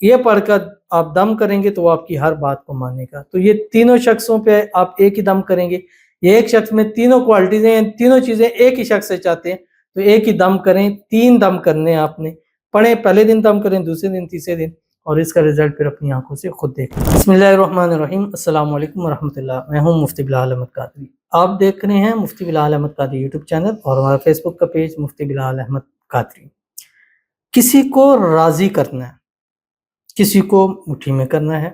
یہ پڑھ کر آپ دم کریں گے تو وہ آپ کی ہر بات کو مانے گا۔ تو یہ تینوں شخصوں پہ آپ ایک ہی دم کریں گے، یہ ایک شخص میں تینوں کوالٹیز ہیں، تینوں چیزیں ایک ہی شخص سے چاہتے ہیں، تو ایک ہی دم کریں، 3 دم کرنے ہیں آپ نے، پڑھیں، پہلے دن دم کریں، دوسرے دن، تیسرے دن، اور اس کا رزلٹ پھر اپنی آنکھوں سے خود دیکھیں۔ بسم اللہ الرحمن الرحیم، السلام علیکم ورحمۃ اللہ، میں ہوں مفتی بلال احمد قادری، آپ دیکھ رہے ہیں مفتی بلال احمد قادری یوٹیوب چینل اور ہمارا فیس بک کا پیج مفتی بلال احمد قادری۔ کسی کو راضی کرنا ہے، کسی کو مٹھی میں کرنا ہے،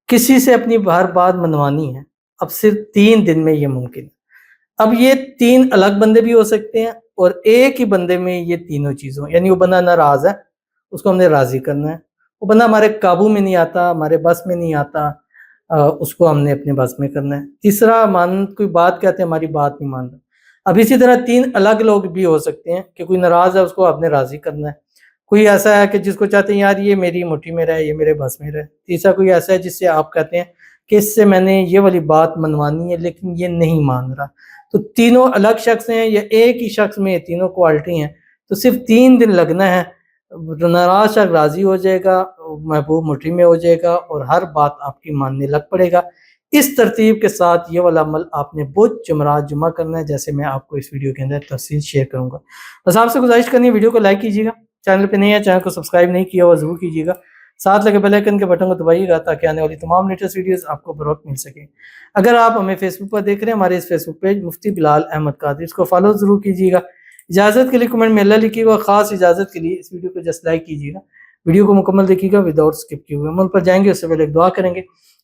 کسی سے اپنی ہر بات منوانی ہے، اب صرف 3 دن میں یہ ممکن ہے۔ اب یہ 3 الگ بندے بھی ہو سکتے ہیں اور ایک ہی بندے میں یہ تینوں چیزوں، یعنی وہ بندہ ناراض ہے، اس کو ہم نے راضی کرنا ہے، وہ بندہ ہمارے قابو میں نہیں آتا، ہمارے بس میں نہیں آتا، اس کو ہم نے اپنے بس میں کرنا ہے۔ تیسرا، کوئی بات کہتے ہیں ہماری بات نہیں مانتا۔ اب اسی طرح 3 الگ لوگ بھی ہو سکتے ہیں کہ کوئی ناراض ہے، اس کو آپ نے راضی کرنا ہے، کوئی ایسا ہے کہ جس کو چاہتے ہیں یار یہ میری مٹھی میں رہے، یہ میرے بس میں رہے۔ تیسرا کوئی ایسا ہے جس سے آپ کہتے ہیں کہ اس سے میں نے یہ والی بات منوانی ہے لیکن یہ نہیں مان رہا۔ تو تینوں الگ شخص ہیں یا ایک ہی شخص میں تینوں کوالٹی ہیں، تو صرف 3 دن لگنا ہے، ناراض شخص راضی ہو جائے گا، محبوب مٹھی میں ہو جائے گا اور ہر بات آپ کی ماننے لگ پڑے گا۔ اس ترتیب کے ساتھ یہ والا عمل آپ نے بدھ، جمعرات، جمعہ کرنا ہے، جیسے میں آپ کو اس ویڈیو کے اندر تفصیل شیئر کروں گا۔ بس آپ سے گزارش کرنی ہے، ویڈیو کو لائک کیجیے گا، چینل پہ نہیں ہے چینل کو سبسکرائب نہیں کیا ہوا ضرور کیجیے گا، ساتھ لگے بیل آئیکن کے بٹن کو دبائیے گا تاکہ آنے والی تمام لیٹسٹ ویڈیوز آپ کو بروقت مل سکیں۔ اگر آپ ہمیں فیس بک پر دیکھ رہے ہیں، ہمارے اس فیس بک پیج مفتی بلال احمد قادری، اس کو فالو ضرور کیجیے گا۔ اجازت کے لیے کمنٹ میں اللہ لکھیے گا، خاص اجازت کے لیے اس ویڈیو کو جسٹ لائک کیجیے گا، ویڈیو کو مکمل دیکھیے گا وداؤٹ اسکپ کیے ہوئے۔ عمل پر جائیں گے اس سے پہلے ایک دعا کریں گے،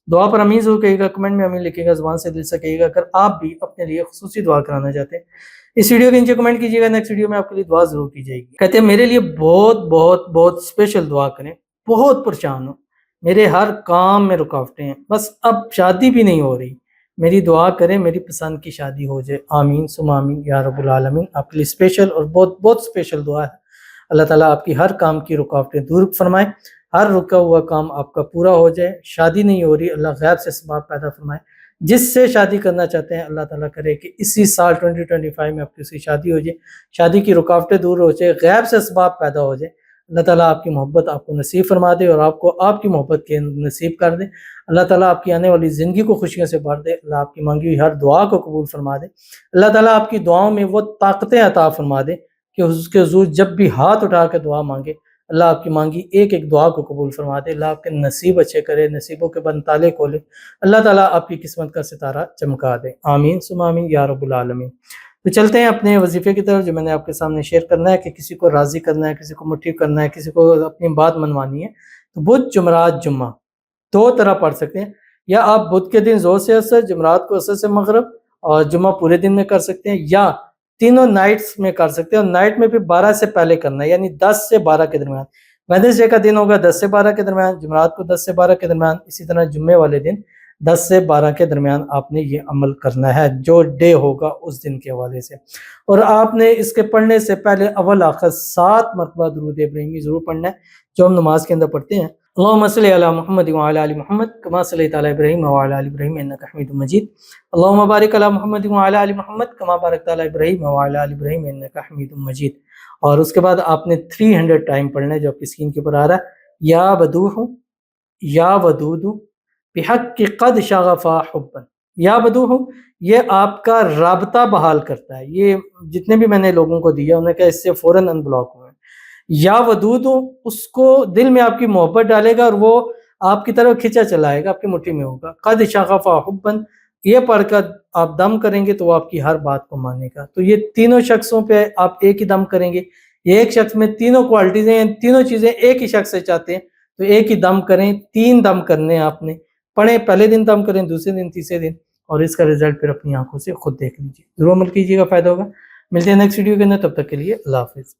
دعا پر امین ضرور کہیے گا، کمنٹ میں امین لکھیے گا، زبان سے دل سے کہیے گا۔ اگر آپ بھی اپنے لیے خصوصی دعا کرانا چاہتے ہیں، اس ویڈیو کے نیچے کمنٹ کیجیے گا، نیکسٹ ویڈیو میں آپ کے لیے دعا ضرور کی جائے گی۔ کہتے ہیں میرے لیے بہت بہت بہت اسپیشل دعا کریں، بہت پریشان ہوں، میرے ہر کام میں رکاوٹیں ہیں، بس اب شادی بھی نہیں ہو رہی، میری دعا کریں میری پسند کی شادی ہو جائے، آمین ثم آمین یا رب العالمین۔ آپ کے لیے اسپیشل اور بہت بہت اسپیشل دعا ہے۔ اللہ تعالیٰ آپ کی ہر کام کی رکاوٹیں دور فرمائے، ہر رکا ہوا کام آپ کا پورا ہو جائے۔ شادی نہیں ہو رہی، اللہ غیب سے اسباب پیدا فرمائے، جس سے شادی کرنا چاہتے ہیں اللہ تعالیٰ کرے کہ اسی سال 2025 میں آپ کی اسی شادی ہو جائے، شادی کی رکاوٹیں دور ہو جائے، غیب سے اسباب پیدا ہو جائے۔ اللہ تعالیٰ آپ کی محبت آپ کو نصیب فرما دے اور آپ کو آپ کی محبت کے نصیب کر دے۔ اللہ تعالیٰ آپ کی آنے والی زندگی کو خوشیوں سے بھر دے، اللہ آپ کی مانگی ہوئی ہر دعا کو قبول فرما دے۔ اللہ تعالیٰ آپ کی دعاؤں میں وہ طاقتیں عطا فرما دے کہ اس کے حضور جب بھی ہاتھ اٹھا کے دعا مانگے، اللہ آپ کی مانگی ایک ایک دعا کو قبول فرما دے، اللہ آپ کے نصیب اچھے کرے، نصیبوں کے بند تالے کھولے، اللہ تعالیٰ آپ کی قسمت کا ستارہ چمکا دے، آمین ثم آمین یا رب العالمین۔ تو چلتے ہیں اپنے وظیفے کی طرف جو میں نے آپ کے سامنے شیئر کرنا ہے کہ کسی کو راضی کرنا ہے، کسی کو مٹھی کرنا ہے، کسی کو اپنی بات منوانی ہے۔ تو بدھ، جمعرات، جمعہ 2 طرح پڑھ سکتے ہیں، یا آپ بدھ کے دن ظہر سے عصر، جمعرات کو عصر سے مغرب اور جمعہ پورے دن میں کر سکتے ہیں، یا تینوں نائٹس میں کر سکتے ہیں، اور نائٹ میں بھی 12 سے پہلے کرنا ہے، یعنی 10 سے 12 کے درمیان۔ ویڈنسڈے کا دن ہوگا 10 سے 12 کے درمیان، جمعرات کو 10 سے 12 کے درمیان، اسی طرح جمعے والے دن 10 سے 12 کے درمیان آپ نے یہ عمل کرنا ہے، جو ڈے ہوگا اس دن کے حوالے سے۔ اور آپ نے اس کے پڑھنے سے پہلے اول آخر 7 مرتبہ درود ابراہیمی ضرور پڑھنا ہے، جو ہم نماز کے اندر پڑھتے ہیں۔ اللہم صلی علی محمد وعلی آل محمد کما صلیت علی ابراہیم وعلی آل ابراہیم انک حمید مجید، اللہم بارک علی محمد وعلی آل محمد کما بارکت علی ابراہیم وعلی آل ابراہیم انک حمید مجید۔ اور اس کے بعد آپ نے 300 ٹائم پڑھنا ہے، جو آپ کی اسکرین کے اوپر آ رہا ہے، یا بدوح یا ودود بحق قد شغفا حبا۔ یا بدوح یہ آپ کا رابطہ بحال کرتا ہے، یہ جتنے بھی میں نے لوگوں کو دیا انہوں نے کہا اس سے فوراً ان بلاک ہوئے۔ یا ودود اس کو دل میں آپ کی محبت ڈالے گا اور وہ آپ کی طرف کھینچا چلائے گا، آپ کی مٹھی میں ہوگا۔ قد شغفا حبا یہ پڑھ کر آپ دم کریں گے تو وہ آپ کی ہر بات کو مانے گا۔ تو یہ تینوں شخصوں پہ آپ ایک ہی دم کریں گے، یہ ایک شخص میں تینوں کوالٹیز ہیں، تینوں چیزیں ایک ہی شخص سے چاہتے ہیں، تو ایک ہی دم کریں، 3 دم کرنے ہیں آپ نے، پڑھیں، پہلے دن دم کریں، دوسرے دن، تیسرے دن، اور اس کا رزلٹ پھر اپنی آنکھوں سے خود دیکھ لیجیے، ضرور عمل کیجیے گا، فائدہ ہوگا۔ ملتے ہیں نیکسٹ ویڈیو کے اندر، تب تک کے لیے اللہ حافظ۔